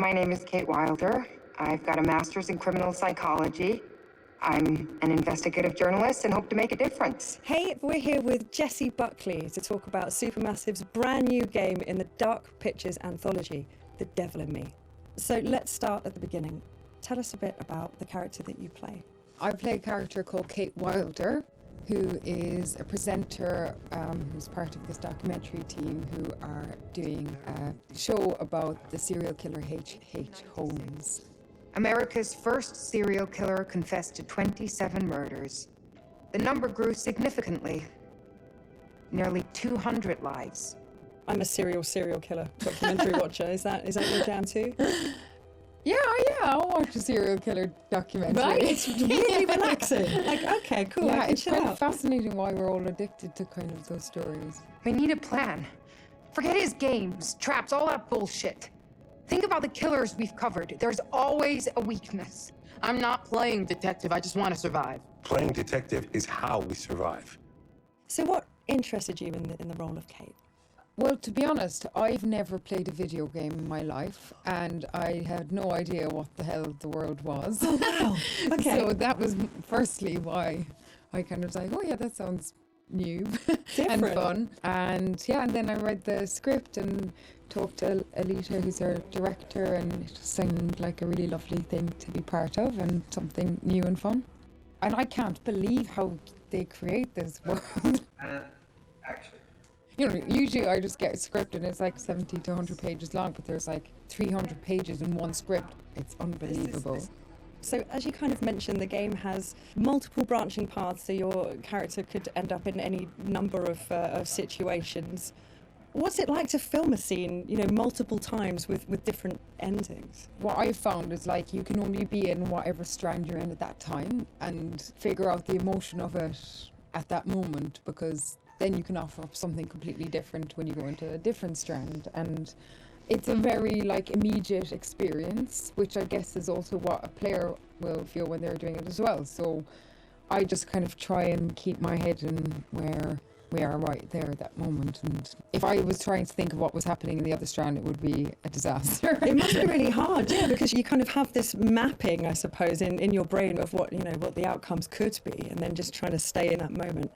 My name is Kate Wilder. I've got a master's in criminal psychology. I'm an investigative journalist and hope to make a difference. Hey, we're here with Jessie Buckley to talk about Supermassive's brand new game in the Dark Pictures anthology, The Devil in Me. So let's start at the beginning. Tell us a bit about the character that you play. I play a character called Kate Wilder, who is a presenter who's part of this documentary team who are doing a show about the serial killer H.H. Holmes. America's first serial killer confessed to 27 murders. The number grew significantly. Nearly 200 lives. I'm a serial killer documentary watcher. Is that your jam too? Yeah, I'll watch a serial killer documentary. Right? It's really relaxing. Like, okay, cool. Yeah, I can it's chill kind out. of fascinating why we're all addicted to kind of those stories. We need a plan. Forget his games, traps, all that bullshit. Think about the killers we've covered. There's always a weakness. I'm not playing detective, I just want to survive. Playing detective is how we survive. So what interested you in the role of Kate? Well, to be honest, I've never played a video game in my life, and I had no idea what the hell the world was. Oh, wow. Okay. So that was firstly why I kind of was like, oh yeah, that sounds new and fun. And yeah, and then I read the script and talked to Alita, who's our director, and it just seemed like a really lovely thing to be part of and something new and fun. And I can't believe how they create this world. Actually. You know, usually I just get a script and it's like 70 to 100 pages long, but there's like 300 pages in one script. It's unbelievable. So as you kind of mentioned, the game has multiple branching paths, so your character could end up in any number of situations. What's it like to film a scene, multiple times with different endings? What I've found is like you can only be in whatever strand you're in at that time and figure out the emotion of it at that moment, because then you can offer up something completely different when you go into a different strand. And it's a very immediate experience, which I guess is also what a player will feel when they're doing it as well. So I just kind of try and keep my head in where we are right there at that moment. And if I was trying to think of what was happening in the other strand, it would be a disaster. It must be really hard, yeah, because you kind of have this mapping, I suppose, in your brain of what the outcomes could be, and then just trying to stay in that moment.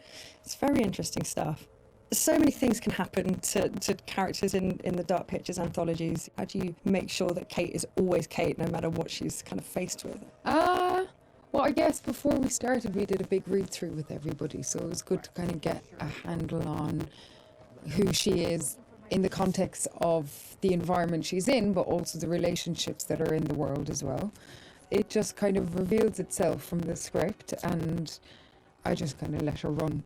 It's very interesting stuff. So many things can happen to characters in the Dark Pictures anthologies. How do you make sure that Kate is always Kate, no matter what she's kind of faced with? Well, I guess before we started, we did a big read-through with everybody, so it was good to kind of get a handle on who she is in the context of the environment she's in, but also the relationships that are in the world as well. It just kind of reveals itself from the script, and I just kind of let her run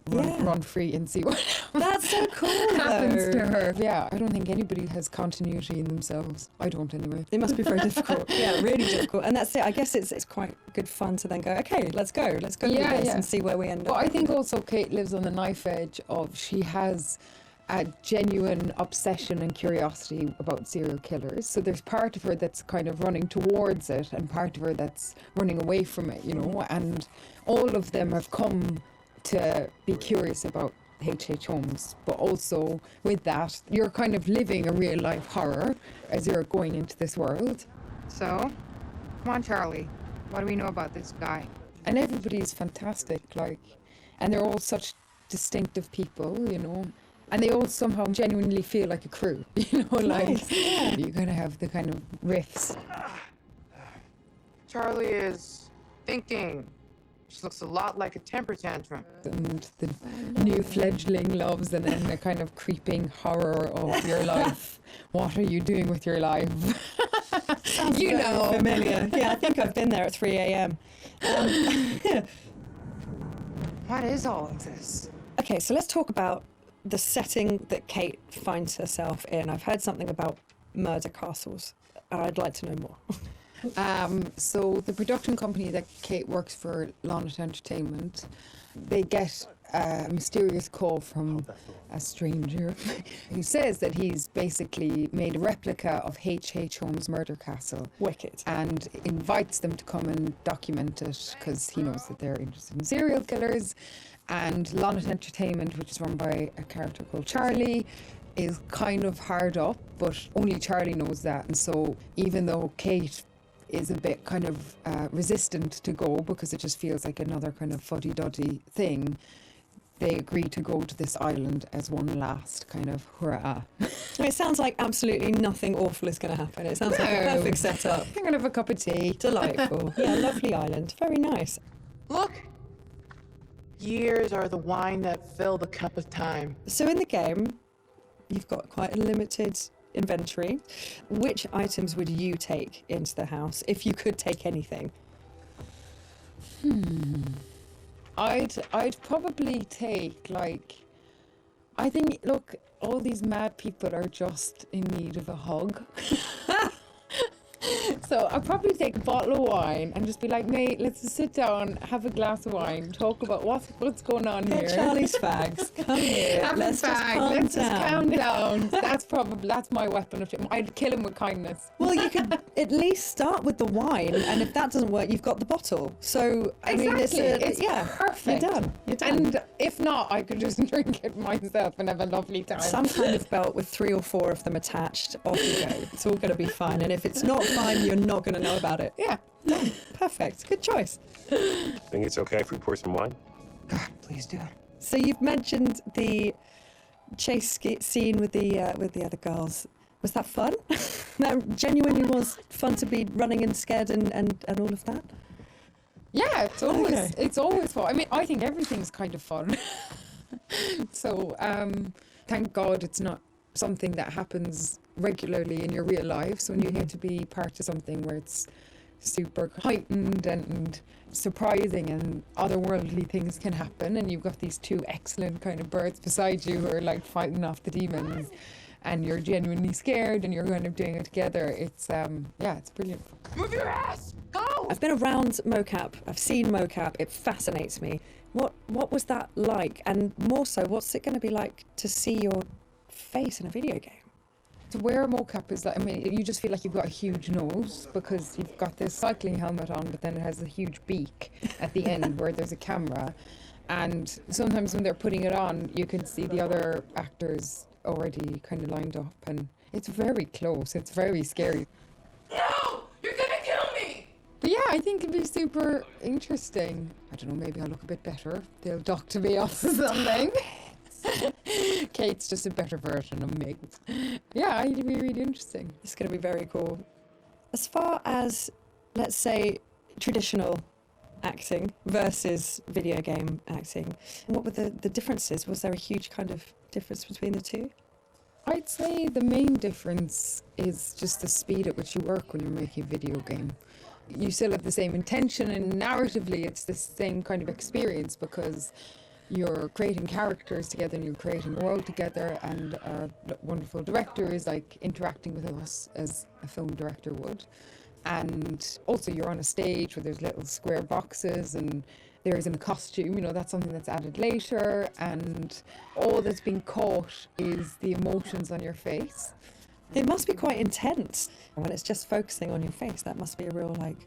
free and see what That's so cool, happens to her. Yeah, I don't think anybody has continuity in themselves. I don't anyway. It must be very difficult. Yeah, really difficult. And that's it. I guess it's quite good fun to then go, okay, let's go with this and see where we end up. Well, I think also Kate lives on the knife edge of she has a genuine obsession and curiosity about serial killers. So there's part of her that's kind of running towards it and part of her that's running away from it, and all of them have come to be curious about H.H. Holmes, but also with that, you're kind of living a real life horror as you're going into this world. So, come on, Charlie. What do we know about this guy? And everybody's fantastic, and they're all such distinctive people, and they all somehow genuinely feel like a crew, Nice, yeah. You're going to have the kind of riffs. Charlie is thinking. She looks a lot like a temper tantrum. And the new fledgling loves, and then the kind of creeping horror of your life. What are you doing with your life? Sounds familiar. Yeah, I think I've been there at 3 a.m. What is all of this? Okay, so let's talk about the setting that Kate finds herself in. I've heard something about murder castles. I'd like to know more. So the production company that Kate works for, Lonnet Entertainment, they get a mysterious call from a stranger who says that he's basically made a replica of H.H. Holmes' murder castle. Wicked. And invites them to come and document it because he knows that they're interested in serial killers. And Lonnet Entertainment, which is run by a character called Charlie, is kind of hard up, but only Charlie knows that. And so even though Kate is a bit kind of resistant to go because it just feels like another kind of fuddy-duddy thing, they agree to go to this island as one last kind of hurrah. It sounds like absolutely nothing awful is going to happen. It sounds like a perfect setup. I'm going to have a cup of tea. Delightful. Yeah, lovely island. Very nice. Look! Years are the wine that fill the cup of time. So in the game, you've got quite a limited inventory. Which items would you take into the house if you could take anything? I'd probably take, like, I think, look, all these mad people are just in need of a hug. So I'd probably take a bottle of wine and just be like, mate, let's just sit down, have a glass of wine, talk about what's going on here. Get Charlie's fags. Come here. Have Let's a just fag, calm let's just down. calm down. That's my weapon of choice. I'd kill him with kindness. Well, you could at least start with the wine, and if that doesn't work, you've got the bottle. So, I mean, It's yeah, perfect. You're done. You're done. And if not, I could just drink it myself and have a lovely time. Some kind of belt with 3 or 4 of them attached. Off you go. It's all going to be fine. And if it's not fine, you're not going to know about it. Yeah. Done. Perfect. Good choice. Think it's okay if we pour some wine? God, please do. So you've mentioned the chase scene with the other girls. Was that fun? That genuinely was fun to be running and scared and all of that? Yeah, Okay. it's always fun. I mean, I think everything's kind of fun. So, thank God it's not something that happens regularly in your real life. So when you get to be part of something where it's super heightened and surprising and otherworldly things can happen, and you've got these 2 excellent kind of birds beside you who are like fighting off the demons, and you're genuinely scared and you're kind of doing it together, it's it's brilliant. Move your ass! Go! I've been around mocap. I've seen mocap. It fascinates me. What was that like? And more so, what's it going to be like to see your face in a video game? To wear a mocap is like, I mean, you just feel like you've got a huge nose because you've got this cycling helmet on, but then it has a huge beak at the end where there's a camera. And sometimes when they're putting it on, you can see the other actors already kind of lined up, and it's very close. It's very scary. No! You're gonna kill me! But yeah, I think it'd be super interesting. I don't know, maybe I'll look a bit better. They'll doctor me off or something. Kate's just a better version of me. Yeah, it'd be really interesting. It's going to be very cool. As far as, let's say, traditional acting versus video game acting, what were the differences? Was there a huge kind of difference between the two? I'd say the main difference is just the speed at which you work when you're making a video game. You still have the same intention, and narratively it's the same kind of experience because you're creating characters together and you're creating a world together, and our wonderful director is like interacting with us as a film director would. And also you're on a stage where there's little square boxes and there isn't a costume, you know, that's something that's added later, and all that's being caught is the emotions on your face. It must be quite intense when it's just focusing on your face. That must be a real, like,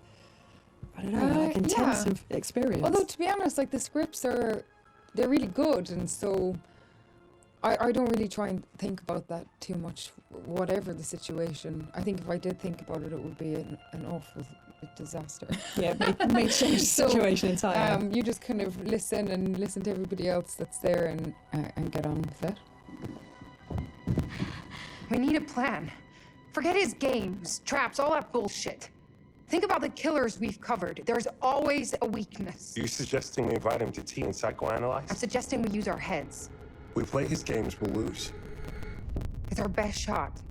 I don't know, like intense yeah. experience. Although to be honest, like the scripts they're really good, and so I don't really try and think about that too much, whatever the situation. I think if I did think about it, it would be an awful disaster. Yeah, may change the situation entirely. You just kind of listen to everybody else that's there and get on with it. We need a plan. Forget his games, traps, all that bullshit. Think about the killers we've covered. There's always a weakness. Are you suggesting we invite him to tea and I'm psychoanalyze? suggesting we use our heads. We play his games, we'll lose. It's our best shot.